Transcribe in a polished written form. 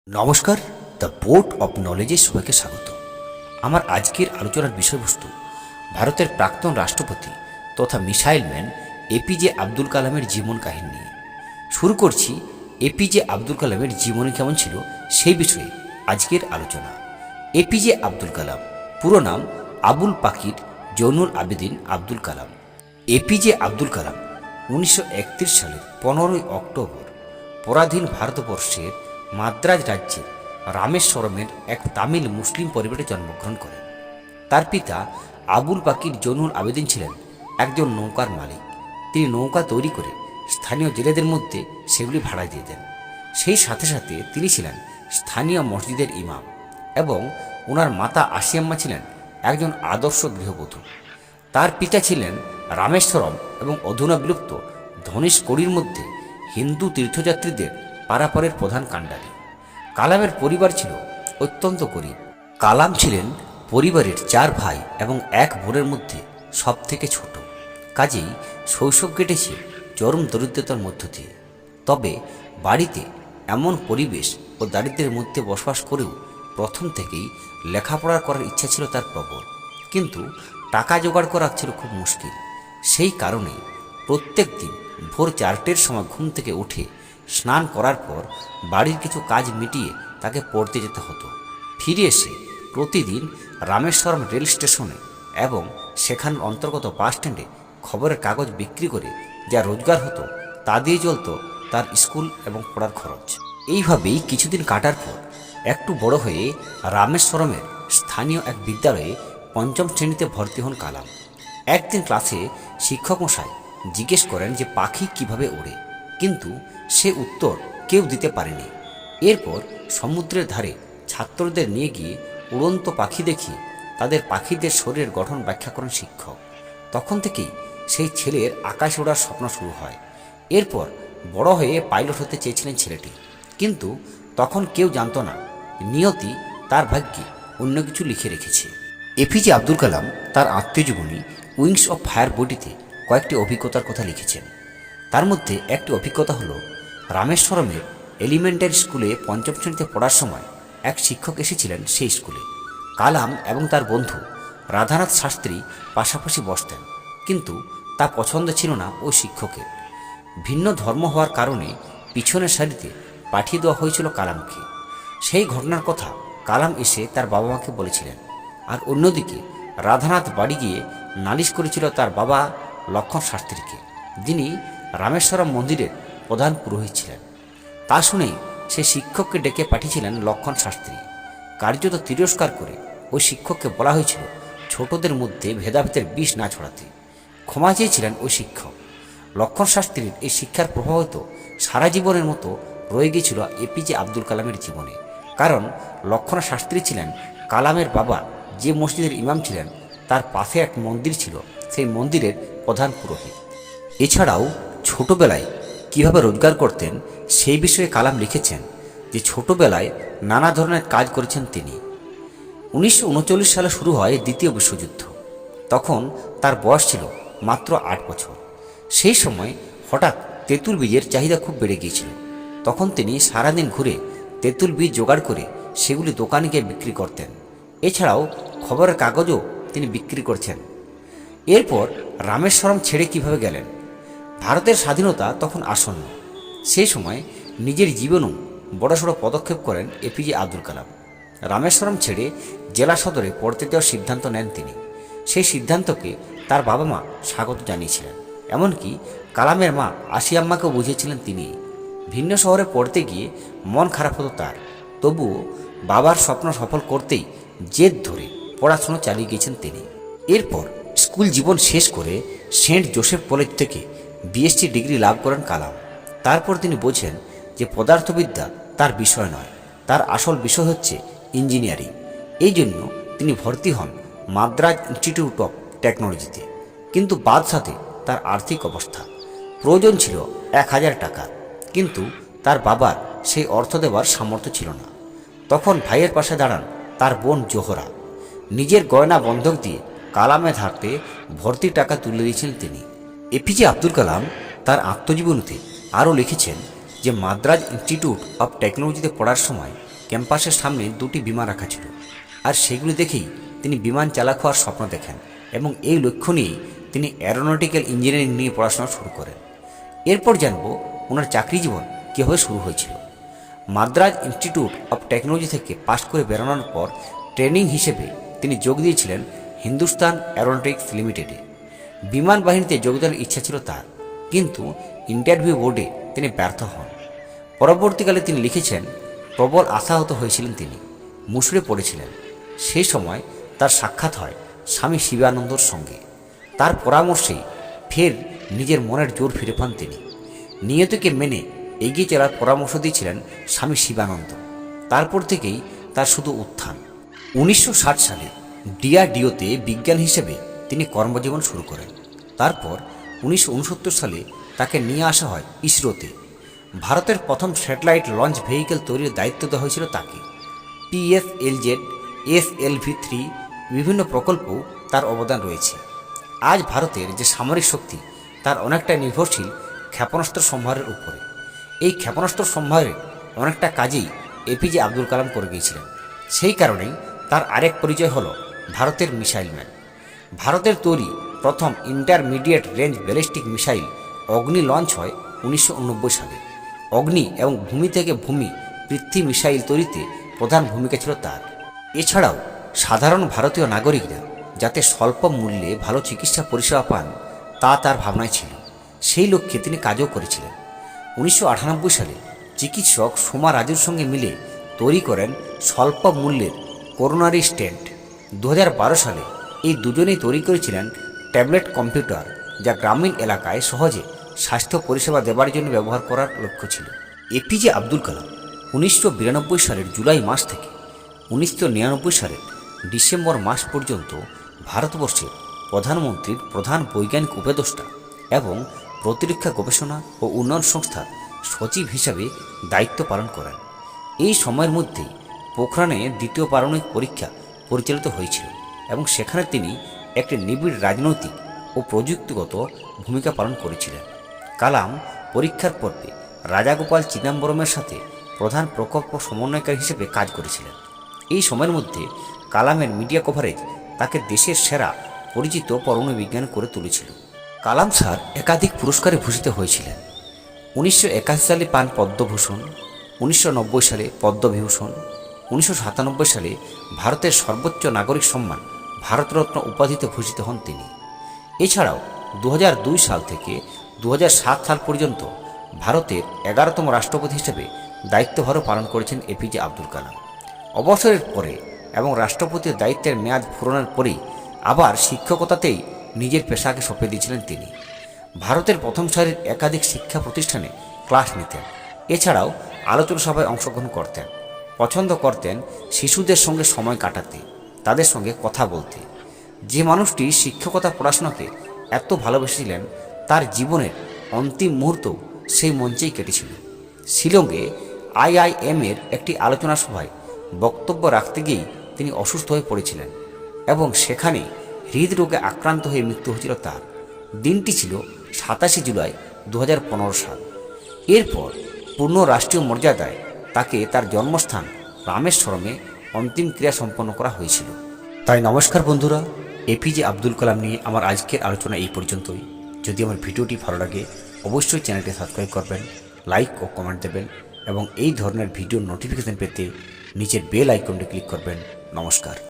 নমস্কার, the board of নলেজে সবাইকে স্বাগত। আমার আজকের আলোচনার বিষয়বস্তু ভারতের প্রাক্তন রাষ্ট্রপতি তথা মিসাইল ম্যান এপিজে আব্দুল কালামের জীবন কাহিনী নিয়ে। শুরু করছি এপিজে আব্দুল কালামের জীবনী কেমন ছিল সেই বিষয়ে আজকের আলোচনা। এপিজে আব্দুল কালাম, পুরো নাম আবুল পাকির জৈনুল আবেদিন আব্দুল কালাম। এপিজে আব্দুল কালাম 1931 সালের 15ই অক্টোবর পরাধীন ভারতবর্ষের মাদ্রাজ রাজ্যের রামেশ্বরমের এক তামিল মুসলিম পরিবারে জন্মগ্রহণ করেন। তার পিতা আবুল পাকির জৈনুল আবেদিন ছিলেন একজন নৌকার মালিক। তিনি নৌকা তৈরি করে স্থানীয় জেলেদের মধ্যে সেগুলি ভাড়া দিয়ে দেন। সেই সাথে সাথে তিনি ছিলেন স্থানীয় মসজিদের ইমাম এবং ওনার মাতা আশিয়াম্মা ছিলেন একজন আদর্শ গৃহবধূ। তার পিতা ছিলেন রামেশ্বরম এবং অধুনা বিলুপ্ত ধনেশকড়ির মধ্যে হিন্দু তীর্থযাত্রীদের পারাপারের প্রধান কাণ্ডারী। কালামের পরিবার ছিল অত্যন্ত গরিব। কালাম ছিলেন পরিবারের 4 ভাই এবং 1 বোনের মধ্যে সব থেকে ছোট। কাজেই শৈশব কেটেছে চরম দরিদ্রতার মধ্য দিয়ে। তবে বাড়িতে এমন পরিবেশ ও দারিদ্র্যের মধ্যে বসবাস করেও প্রথম থেকেই লেখাপড়া করার ইচ্ছা ছিল তার প্রবল, কিন্তু টাকা জোগাড় করা ছিল খুব মুশকিল। সেই কারণেই প্রত্যেক দিন ভোর 4টের সময় ঘুম থেকে উঠে স্নান করার পর বাড়ির কিছু কাজ মিটিয়ে তাকে পড়তে যেতে হতো। ফিরে এসে প্রতিদিন রামেশ্বরম রেল স্টেশনে এবং সেখানের অন্তর্গত বাস স্ট্যান্ডে খবরের কাগজ বিক্রি করে যা রোজগার হতো তা দিয়ে চলত তার স্কুল এবং পড়ার খরচ। এইভাবেই কিছুদিন কাটার পর একটু বড় হয়ে রামেশ্বরমের স্থানীয় এক বিদ্যালয়ে 5ম শ্রেণীতে ভর্তি হন কালাম। একদিন ক্লাসে শিক্ষক মশাই জিজ্ঞেস করেন যে পাখি কিভাবে ওড়ে, কিন্তু সে উত্তর কেউ দিতে পারেনি। এরপর সমুদ্রের ধারে ছাত্রদের নিয়ে গিয়ে উড়ন্ত পাখি দেখিয়ে তাদের পাখিদের শরীরের গঠন ব্যাখ্যা করেন শিক্ষক। তখন থেকেই সেই ছেলের আকাশ ওড়ার স্বপ্ন শুরু হয়। এরপর বড় হয়ে পাইলট হতে চেয়েছিলেন ছেলেটি, কিন্তু তখন কেউ জানত না নিয়তি তার ভাগ্যে অন্য কিছু লিখে রেখেছে। এপিজে আব্দুল কালাম তার আত্মজীবনী উইংস অফ ফায়ার বইটিতে কয়েকটি অভিজ্ঞতার কথা লিখেছেন। তার মধ্যে একটি অভিজ্ঞতা হলো রামেশ্বরমের এলিমেন্টারি স্কুলে 5ম শ্রেণীতে পড়ার সময় এক শিক্ষক এসেছিলেন সেই স্কুলে। কালাম এবং তার বন্ধু রাধানাথ শাস্ত্রী পাশাপাশি বসতেন, কিন্তু তা পছন্দ ছিল না ওই শিক্ষকের। ভিন্ন ধর্ম হওয়ার কারণে পিছনের সারিতে পাঠিয়ে দেওয়া হয়েছিল কালামকে। সেই ঘটনার কথা কালাম এসে তার বাবা মাকে বলেছিলেন। আর অন্যদিকে রাধানাথ বাড়ি গিয়ে নালিশ করেছিল তার বাবা লক্ষণ শাস্ত্রীকে, যিনি রামেশ্বরম মন্দিরের প্রধান পুরোহিত ছিলেন। তা শুনেই সে শিক্ষককে ডেকে পাঠিয়েছিলেন লক্ষণ শাস্ত্রী। কার্যত তিরস্কার করে ওই শিক্ষককে বলা হয়েছিল ছোটদের মধ্যে ভেদাভেদের বিষ না ছড়াতে। ক্ষমা চেয়েছিলেন ওই শিক্ষক। লক্ষণ শাস্ত্রীর এই শিক্ষার প্রভাবিত সারা জীবনের মতো রয়ে গিয়েছিল এপিজে আব্দুল কালামের জীবনে। কারণ লক্ষণ শাস্ত্রী ছিলেন কালামের বাবা যে মসজিদের ইমাম ছিলেন তার পাশে এক মন্দির ছিল, সেই মন্দিরের প্রধান পুরোহিত। এছাড়াও ছোটবেলায় কিভাবে রোজগার করতেন সেই বিষয়ে কালাম লিখেছেন যে ছোটবেলায় নানা ধরনের কাজ করেছেন তিনি। 1939 সালে শুরু হয় দ্বিতীয় বিশ্বযুদ্ধ। তখন তার বয়স ছিল মাত্র 8 বছর। সেই সময় হঠাৎ তেঁতুল বীজের চাহিদা খুব বেড়ে গিয়েছিল। তখন তিনি সারাদিন ঘুরে তেঁতুল বীজ জোগাড় করে সেগুলি দোকানে গিয়ে বিক্রি করতেন। এছাড়াও খবরের কাগজও তিনি বিক্রি করছেন। এরপর রামেশ্বরম ছেড়ে কিভাবে গেলেন? ভারতের স্বাধীনতা তখন আসন্ন। সেই সময় নিজের জীবনেও বড়সড় পদক্ষেপ করেন এপিজে আব্দুল কালাম। রামেশ্বরম ছেড়ে জেলা সদরে পড়তে দেওয়ার সিদ্ধান্ত নেন তিনি। সেই সিদ্ধান্তকে তার বাবা মা স্বাগত জানিয়েছিলেন। এমনকি কালামের মা আশিয়াম্মাকেও বুঝিয়েছিলেন তিনি। ভিন্ন শহরে পড়তে গিয়ে মন খারাপ হতো তার, তবুও বাবার স্বপ্ন সফল করতেই জেদ ধরে পড়াশোনা চালিয়ে গিয়েছেন তিনি। এরপর স্কুল জীবন শেষ করে সেন্ট জোসেফ কলেজ থেকে বিএসসি ডিগ্রি লাভ করেন কালাম। তারপর তিনি বোঝেন যে পদার্থবিদ্যা তার বিষয় নয়, তার আসল বিষয় হচ্ছে ইঞ্জিনিয়ারিং। এই জন্য তিনি ভর্তি হন মাদ্রাজ ইনস্টিটিউট অফ টেকনোলজিতে। কিন্তু বাদ সাথে তার আর্থিক অবস্থা, প্রয়োজন ছিল 1000 টাকা, কিন্তু তার বাবার সেই অর্থ দেওয়ার সামর্থ্য ছিল না। তখন ভাইয়ের পাশে দাঁড়ান তার বোন জোহরা। নিজের গয়না বন্ধক দিয়ে কালামের হাতে ভর্তির টাকা তুলে দিয়েছিলেন তিনি। এপিজে আব্দুল কালাম তার আত্মজীবনীতে আরও লিখেছেন যে মাদ্রাজ ইনস্টিটিউট অফ টেকনোলজিতে পড়ার সময় ক্যাম্পাসের সামনে দুটি বিমান রাখা ছিল, আর সেগুলি দেখেই তিনি বিমান চালক হওয়ার স্বপ্ন দেখেন এবং এই লক্ষ্য নিয়েই তিনি অ্যারোনটিক্যাল ইঞ্জিনিয়ারিং নিয়ে পড়াশোনা শুরু করেন। এরপর জানব ওনার চাকরি জীবন কীভাবে শুরু হয়েছিল। মাদ্রাজ ইনস্টিটিউট অব টেকনোলজি থেকে পাশ করে বেরোনোর পর ট্রেনিং হিসেবে তিনি যোগ দিয়েছিলেন হিন্দুস্তান অ্যারোনটিক্স লিমিটেডে। বিমান বাহিনীতে যোগদানের ইচ্ছা ছিল তার, কিন্তু ইন্টারভিউ বোর্ডে তিনি ব্যর্থ হন। পরবর্তীকালে তিনি লিখেছেন, প্রবল আশাহত হয়েছিলেন তিনি, মুষড়ে পড়েছিলেন। সেই সময় তার সাক্ষাৎ হয় স্বামী শিবানন্দর সঙ্গে। তার পরামর্শেই ফের নিজের মনের জোর ফিরে পান তিনি। নিয়তিকে মেনে এগিয়ে চলার পরামর্শ দিয়েছিলেন স্বামী শিবানন্দ। তারপর থেকেই তার শুধু উত্থান। 1960 সালে ডিআরডিওতে বিজ্ঞান হিসেবে তিনি কর্মজীবন শুরু করেন। তারপর 1969 সালে তাকে নিয়ে আসা হয় ইসরোতে। ভারতের প্রথম স্যাটেলাইট লঞ্চ ভেহিকেল তৈরির দায়িত্ব দেওয়া হয়েছিল তাকে। PSLZ, SLV-3 বিভিন্ন প্রকল্পও তার অবদান রয়েছে। আজ ভারতের যে সামরিক শক্তি তার অনেকটা নির্ভরশীল ক্ষেপণাস্ত্র সম্ভারের উপরে। এই ক্ষেপণাস্ত্র সম্ভারের অনেকটা কাজেই এপিজে আব্দুল কালাম করে গিয়েছিলেন। সেই কারণেই তার আরেক পরিচয় হল ভারতের মিসাইল ম্যান। ভারতের তৈরি প্রথম ইন্টারমিডিয়েট রেঞ্জ ব্যালিস্টিক মিসাইল অগ্নি লঞ্চ হয় 1990 সালে। অগ্নি এবং ভূমি থেকে ভূমি পৃথ্বী মিসাইল তৈরিতে প্রধান ভূমিকা ছিল তার। এছাড়াও সাধারণ ভারতীয় নাগরিকরা যাতে স্বল্প মূল্যে ভালো চিকিৎসা পরিষেবা পান তা তার ভাবনায় ছিল। সেই লক্ষ্যে তিনি কাজও করেছিলেন। 1998 সালে চিকিৎসক সোমা রাজুর সঙ্গে মিলে তৈরি করেন স্বল্প মূল্যের করোনারি স্টেন্ট। 2012 সালে এই দুজনেই তৈরি করেছিলেন ট্যাবলেট কম্পিউটার, যা গ্রামীণ এলাকায় সহজে স্বাস্থ্য পরিষেবা দেওয়ার জন্য ব্যবহার করার লক্ষ্য ছিল। এপিজে আব্দুল কালাম 1992 সালের জুলাই মাস থেকে 1999 সালের ডিসেম্বর মাস পর্যন্ত ভারতবর্ষের প্রধানমন্ত্রীর প্রধান বৈজ্ঞানিক উপদেষ্টা এবং প্রতিরক্ষা গবেষণা ও উন্নয়ন সংস্থার সচিব হিসাবে দায়িত্ব পালন করেন। এই সময়ের মধ্যেই পোখরানে দ্বিতীয় পারমাণবিক পরীক্ষা পরিচালিত হয়েছিল এবং সেখানে তিনি একটি নিবিড় রাজনৈতিক ও প্রযুক্তিগত ভূমিকা পালন করেছিলেন। কালাম পরীক্ষার পর্বে রাজাগোপাল চিদাম্বরমের সাথে প্রধান প্রকল্প সমন্বয়কারী হিসেবে কাজ করেছিলেন। এই সময়ের মধ্যে কালামের মিডিয়া কভারেজ তাকে দেশের সেরা পরিচিত পরমাণু বিজ্ঞানী করে তুলেছিল। কালাম স্যার একাধিক পুরস্কারে ভূষিত হয়েছিলেন। 1981 সালে পান পদ্মভূষণ, 1990 সালে পদ্মবিভূষণ, 1997 সালে ভারতের সর্বোচ্চ নাগরিক সম্মান ভারতরত্ন উপাধিতে ভূষিত হন তিনি। এছাড়াও 2002 সাল থেকে 2007 সাল পর্যন্ত ভারতের 11তম রাষ্ট্রপতি হিসেবে দায়িত্বভারও পালন করেছেন এপিজে আব্দুল কালাম। অবসরের পরে এবং রাষ্ট্রপতির দায়িত্বের মেয়াদ পূরণের পরেই আবার শিক্ষকতাতেই নিজের পেশাকে সঁপে দিয়েছিলেন তিনি। ভারতের প্রথম সারির একাধিক শিক্ষা প্রতিষ্ঠানে ক্লাস নিতেন। এছাড়াও আলোচনা সভায় অংশগ্রহণ করতেন। পছন্দ করতেন শিশুদের সঙ্গে সময় কাটাতে, তাদের সঙ্গে কথা বলতে। যে মানুষটি শিক্ষকতা পড়াশোনাকে এত ভালোবেসেছিলেন তার জীবনের অন্তিম মুহূর্ত সেই মঞ্চেই কেটেছিল। শিলংয়ে IIM এর একটি আলোচনা সভায় বক্তব্য রাখতে গিয়েই তিনি অসুস্থ হয়ে পড়েছিলেন এবং সেখানে হৃদরোগে আক্রান্ত হয়ে মৃত্যু হয়েছিল তার। দিনটি ছিল 27 জুলাই 2015 সাল। এরপর পূর্ণ রাষ্ট্রীয় মর্যাদায় তাকে তার জন্মস্থান রামেশ্বরমে অন্তিম ক্রিয়া সম্পন্ন করা হয়েছিল। তাই নমস্কার বন্ধুরা, এপিজে আব্দুল কালাম নিয়ে আমার আজকের আলোচনা এই পর্যন্তই। যদি আমার ভিডিওটি ভালো লাগে অবশ্যই চ্যানেলটি সাবস্ক্রাইব করবেন, লাইক ও কমেন্ট দেবেন এবং এই ধরনের ভিডিওর নোটিফিকেশন পেতে নিচের বেল আইকনটি ক্লিক করবেন। নমস্কার।